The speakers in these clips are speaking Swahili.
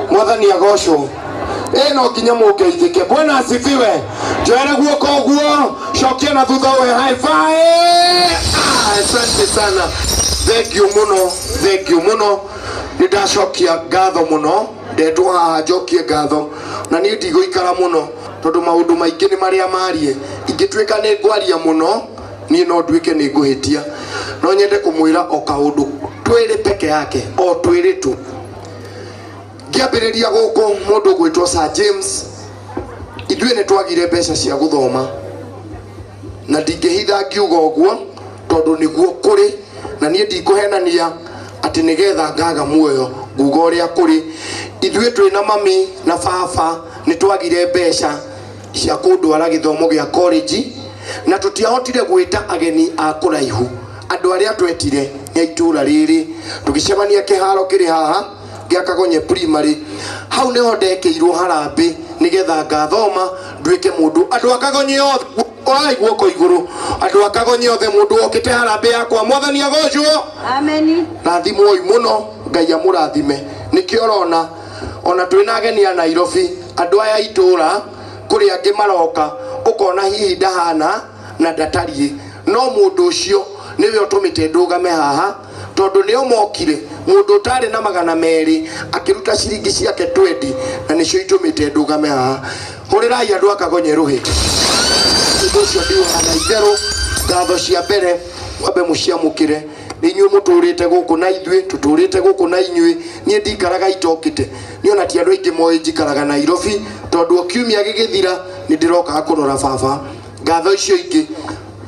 Mwathani agocwo. No nginya mũngeithĩke. Bwana asifiwe. Njoera guoko guo, cokia na thutha we high five. Asante sana. Thank you muno. Nĩndacokia ngatho mũno. Ndetwo haha njokie ngatho. Na niĩ ndigũikara mũno tondũ maũndũ maingĩ nĩ marĩa marie. Ingĩtuĩka nĩ ngwaria mũno, niĩ no nduĩke nĩ ngũhĩtia. No nyende kũmwĩra o kaũndũ twĩrĩ peke yake, o twĩrĩ tu. Ngĩambĩrĩria gũkũ mũndũ gwĩtwo Sir James, ithuĩ nĩ twagire mbeca cia gũthoma, na ndingĩhitha ngiuga ũguo tondũ nĩguo kũrĩ, na niĩ ndikũhenania atĩ nĩgetha ngaga muoyo nguga ũrĩa kũrĩ. Ithuĩ twĩna mami na baba nĩ twagire mbeca cia kũndwara gĩthomo gĩa college, na tũtiahotire gwĩta ageni a kũraihu. Andũ arĩa twetire nĩ itũra rĩrĩ, tũgĩcemania kĩharo kĩrĩ haha gĩa Kagonye primary. Hau nĩho ndekĩirwo harambĩ nĩgetha ngathoma nduĩke mũndũ. Andũ a Kagonye othe orai guoko igũrũ. Andũ a Kagonye othe mũndũ okĩte harambĩ yakwa. Mwathani agocwo. Ameni. Rathimwo mũno, Ngai amũrathime. Nĩkĩo ũrona ona twĩna ageni a Nairobi, andũ aya itũra kũrĩ angĩ maroka, ũkona hihi ndahana na ndatariĩ, no mũndũ ũcio nĩwe ũtũmĩte ndũgame haha tondũ nĩo mokire. Mũndũ ũtarĩ na 200 akĩruta ciringi ciake 20, na nĩcio itũmĩte ndũgame haha. Hũrĩrai andũ a Kagonye rũhĩ. Ũndũ ũcio ndiũhana itherũ. Ngatho cia mbere wambe mũciamũkĩre. Inyuĩ mũtũrĩte gũkũ na ithuĩ tũtũrĩte gũkũ na inyuĩ. Niĩ ndikaraga itokĩte, nĩ ona ti andũ aingĩ moĩ njikaraga Nairobi tondũ o kiumia gĩgĩthira nĩ ndĩroka kũrora baba. Ngatho icio ingĩ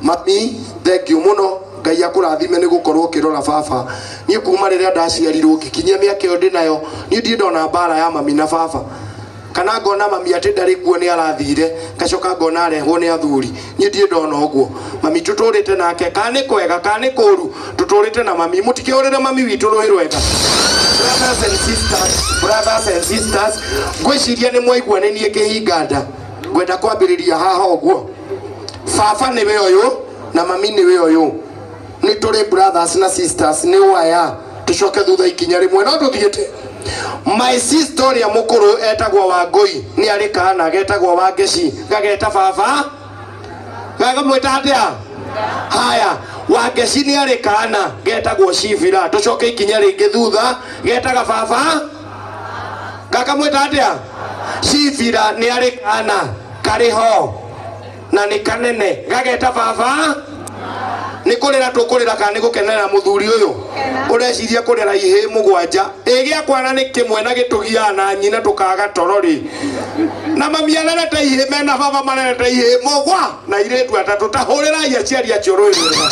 mami, thank you mũno. Ngai akũrathime nĩ gũkorwo ũkĩrora baba. Niĩ kuma rĩrĩa ndaciarirwo ngĩkinyia mĩaka ĩyo ndĩnayo, niĩ ndirĩ ndona mbara ya mami na baba, kana ngona mami atĩ ndarĩ kuo nĩ arathire, ngacoka ngona arehwo nĩ athuri. Niĩ ndirĩ ndona ũguo. Mami tũtũrĩte nake, kana nĩ kwega kana nĩ kũũru, tũtũrĩte na mami. Mũtikĩhũrĩre mami witũ rũhĩ rwega. Brothers and sisters, ngwĩciria nĩ mwaigua nĩ niĩ kĩhinga nda. Ngwenda kwambĩrĩria haha ũguo. Baba nĩwe ũyũ na mami nĩwe ũyũ. Nĩ tũrĩ brothers na sisters, nĩ waya. Tũcoke thutha ikinya rĩmwe, no tũthiĩte. My sister ũrĩa mũkũrũ etagwo Wangũi, nĩ arĩ kana getagwo Wangeci, gageta baba gagamwĩta atĩa? Haya, Wangeci nĩ arĩ kana getagwo Shivira. Tũcoke ikinya rĩngĩ thutha, getaga baba gakamwĩta atĩa? Shivira nĩ arĩ kana karĩ ho na nĩ kanene, gageta baba. Nĩ kũrĩra tũkũrĩra kana nĩ gũkenera mũthuri ũyũ? Ũreciria kũrĩra ihĩ 7. Gĩakwana nĩ kĩmwe na gĩtũgiaga na nyina tũkaga toro rĩ. Na mami arerete ihĩ mena baba marerete ihĩ 7 na irĩtu atatũ. Tahũrĩrai aciari acio rũĩ rwega.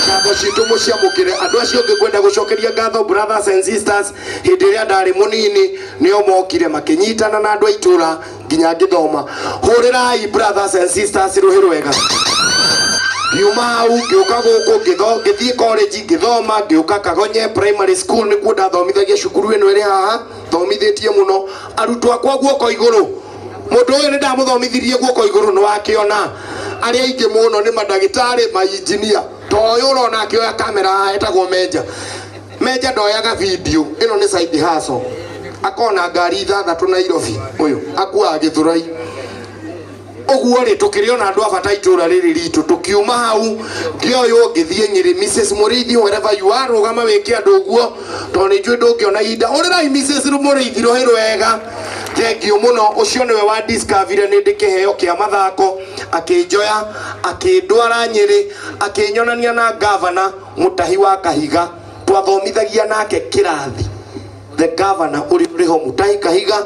Ngatho citũ mũciamũkĩre. Andũ acio ũngĩ kwenda gũcokeria ngatho, brothers and sisters, hĩndĩ ĩrĩa ndarĩ mũnini nĩo mokire makĩnyitana na andũ a itũra nginya ngĩthoma. Hũrĩrai brothers and sisters rũhĩ rwega. Ngiuma hau ngĩũka gũkũ ngĩthiĩ college ngĩthoma, ngĩũka Kagonye primary school nĩkuo ndathomithagia cukuru ĩno ĩrĩ haha. Thomithĩtie mũno arutwo akwa guoko igũrũ. Mũndũ ũyũ nĩ ndamũthomithirie guoko igũrũ, nĩ wakĩona. Arĩa aingĩ mũno nĩ mandagĩtarĩ, mainjinia. To ũyũ ũrona akĩoya kamera etagwo Menja. Menja ndoyaga video, ĩno nĩ side hustle. Akona ngari 6 Nairobi, ũyũ akuaga Gĩthũrai. Ũguo rĩ tũkĩrĩona andũ a bata itũra rĩrĩ ritũ. Tũkiuma hau ngĩoywo ngĩthiĩ Nyĩrĩ. Mrs Mũrĩithi, wherever you are, rũgama wĩke andũ ũguo tondũ nĩ njũĩ ndũngĩona ihinda. Ũrĩrai Mrs Mũrĩithi rũhĩ rwega. Thank you mũno. Ũcio nĩwe wa discovery nĩ ndĩ kĩheo kĩa mathako, akĩnjoya akĩndwara Nyĩrĩ, akĩnyonania na governor Mũtahi wa Kahiga. Twathomithagia nake kĩrathi. The governor ũrĩ ho Mũtahi Kahiga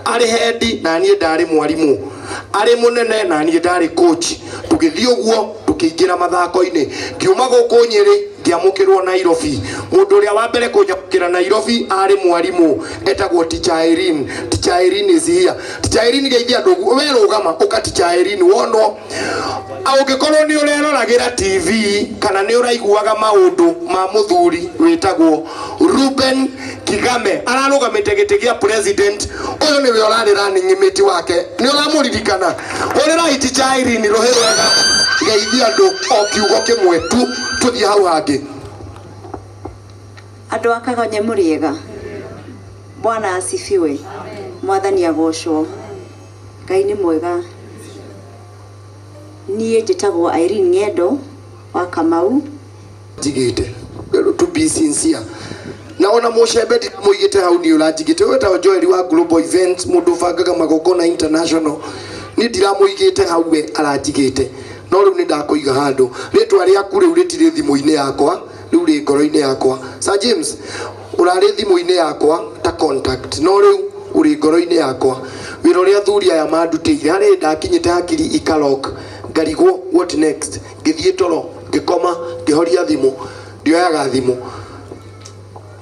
arĩ hendi na niĩ ndarĩ mwarimũ, arĩ mũnene na niĩ ndarĩ coach. Tũgĩthiĩ ũguo tũkĩingĩra mathako-inĩ. Ngiuma gũkũ Nyĩrĩ ngĩamũkĩrwo Nairobi. Mũndũ ũrĩa wa mbere kũnyamũkĩra Nairobi arĩ mwarimũ etagwo Teacher Irene. Teacher Irene is here. Teacher Irene geithia andũ ũguo. We rũgama ũka Teacher Irene wonwo. Ũngĩkorwo nĩ ũreroragĩra TV kana nĩ ũraiguaga maũndũ ma mũthuri wĩtagwo Ruben Kigame ararũgamĩte gĩtĩ gĩa president. Ũyũ nĩwe ũrarĩ running mate wake. Nĩ ũramũririkana? Ũrĩrai Teacher Irene rũhĩ rwega. Geithia andũ o kiugo kĩmwe tu. Tũthiĩ hau hangĩ. Andũ a Kagonye mũrĩega. Bwana asifiwe. Mwathani agocwo. Ngai ni mwega. Niĩ njĩtagwo Irene Ng'endo wa Kamau. Jigite. To be sincere. Naona mucembe muigite hau ni urajigite weta Joel wa Global Events mundu bangaga magongona international ni ndiramuigite hau we arajigite no riu ni ndakuiga handu ritwa riaku riu ritire thimu-ini yakwa riu ri ngoro-ini yakwa. Sir James urari thimu-ini yakwa ta contact no riu uri ngoro-ini yakwa wira uria thuri aya mandutire hari ndakinyite hakiri ikarok ngarigwo what next ngithie toro ngikoma ngihoria thimu ndioyaga thimu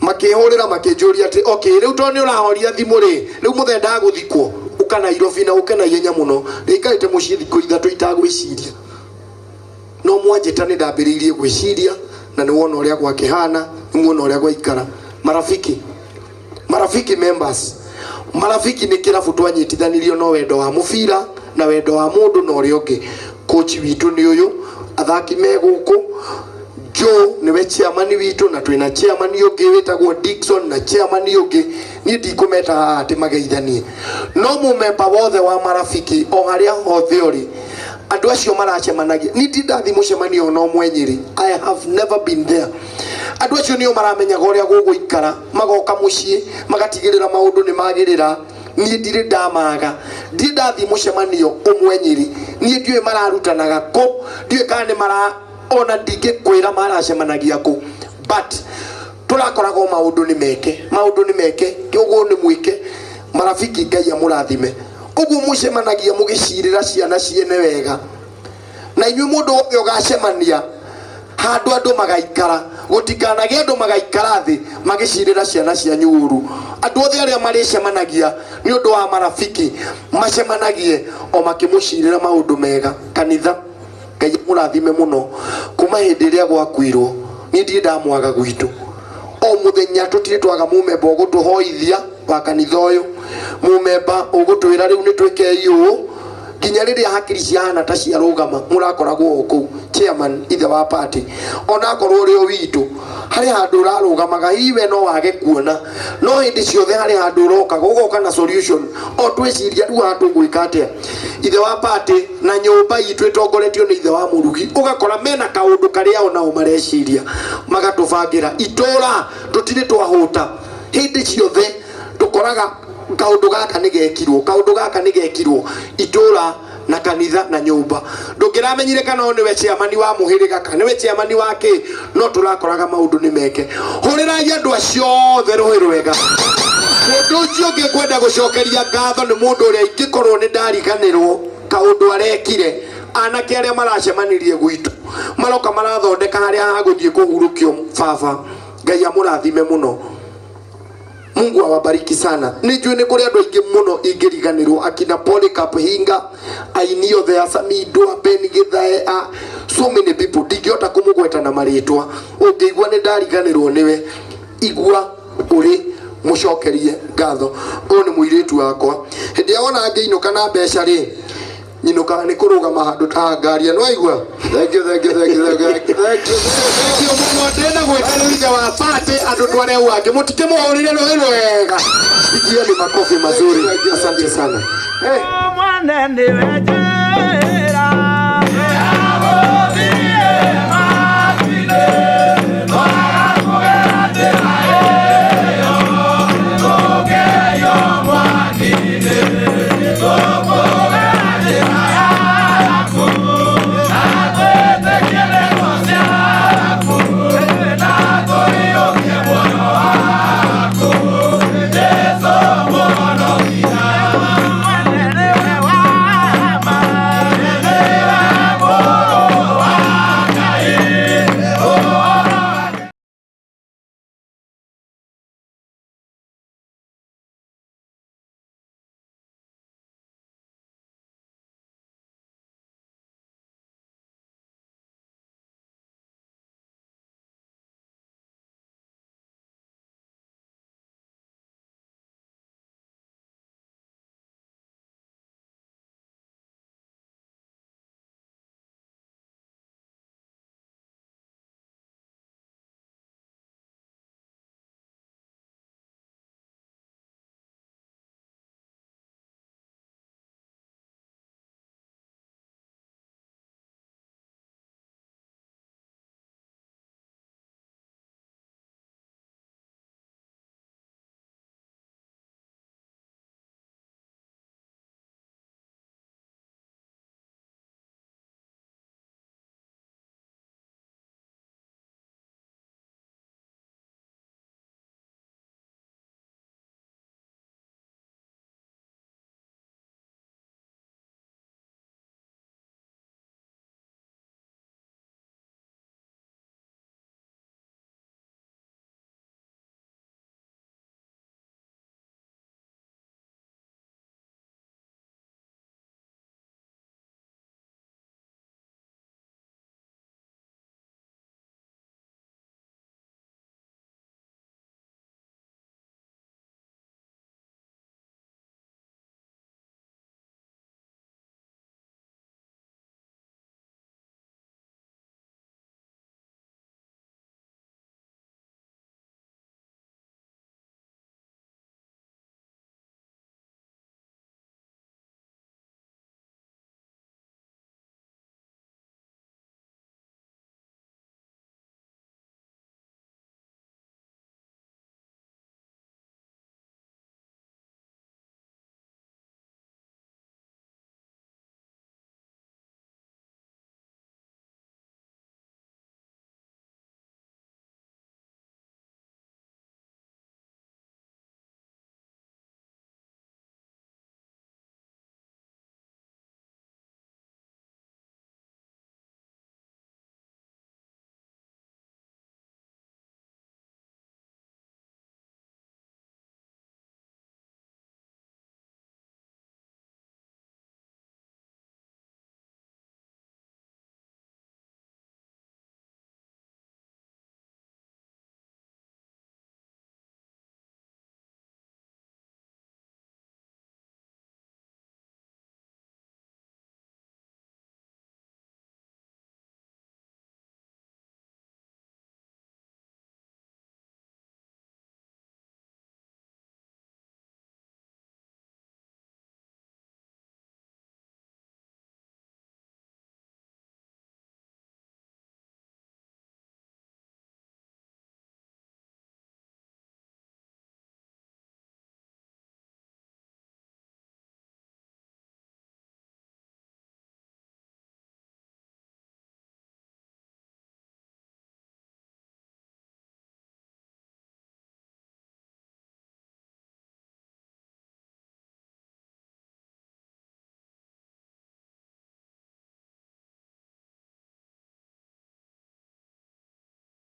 makihurira makijuria ati okay riu to ni urahoria thimu ri riu muthenda guthikwo ukana Nairobi na ukana yenya muno rikarite mucii thikũ ithatu itagwiciria no mwanjita ni ndambiriirie gwiciria na ni wona uria gwakihana ni wona uria gwaikara. Marafiki members marafiki ni kirabu twanyitithanirio no wendo wa mubira na wendo wa mundu na uria ungi. Coach witu ni uyu athaki me guku Joe niwe chairman witu na twina chairman ungi witagwo Dickson na chairman ungi ni ndikumeta ati mageithanie no mumemba wothe wa marafiki o haria hothe uri andu acio maracemanagia ni ndathi mucemanio no mwenyiri. I have never been there. Andu acio nio maramenyaga uria guguikara magoka mucii magatigirira maundu ni magirira ni ndire ndamaga ndathi mucemanio umwenyiri ni ndiwe mararutanaga ko ndiwe kana mara ona ndingikwira maracemanagia ku but turakoragwo maundu ni meke kiugo ni mwike marafiki Ngai amurathime uguo mucemanagia mugicirira ciana ciene wega na inyuĩ mundu wothe ugacemania handu andu magaikara gutikanagia andu magaikara thi magicirira ciana cia nyuru. Andu othe aria maricemanagia ni undu wa marafiki macemanagie o makimucirira maundu mega. Kanitha Ngai murathime muno kuma hindi iria gwakwirwo ni ndie ndamwaga gwitu o muthenya tutire twaga mumemba ugutuhoithia wa kanitha uyu mumemba ugutwira riu ni twike iu ginya riria hakiri ciana ta cia rugama murakoragwo oku chairman ithe wa party ona korwo rio witu hari handu urarugamaga iwe no wage kuona no hindi ciothe hari handu uroka gugoka na solution o twiciria riu handu gwika atia ithe wa party na nyumba itu itongoretio ni ithe wa murugi ugakora mena kaundu karia ona umareciria magatubangira itura tutire twahuta hindi ciothe tukoraga kaundu gaka nigekirwo itura na kanitha na nyumba ndungiramenyire kana ni we chairman wa muhiriga kana we chairman wake no turakoraga maundu ni meke hurira andu acio othe ruhi rwega mundu ucio ngikwenda gucokeria ngatho ni mundu uria ingikorwo ni ndariganirwo kaundu arekire anake aria maracemanirie gwitu maroka marathondeka haria haguthie kuhurukio baba Ngai amurathime muno. Mungu awabariki sana. Nijue ni kuri andu aingi muno ingiriganirwo akina Polycarp Hinga ainio the Asamido Ben Githae so many people digota kumugweta na maritwa ungeigua ni ndariganirwo niwe igua uri mucokerie ngatho o ni muiritu wakwa hindi ona ngeinuka na mbeca ri nyinuka ni kurugama handu ta ngari no aigua thank you muno ndenda gwetana wa party andu tware wange mutike muhurire rwego wega igieni makofi mazuri. Asante sana. Mwana ni weje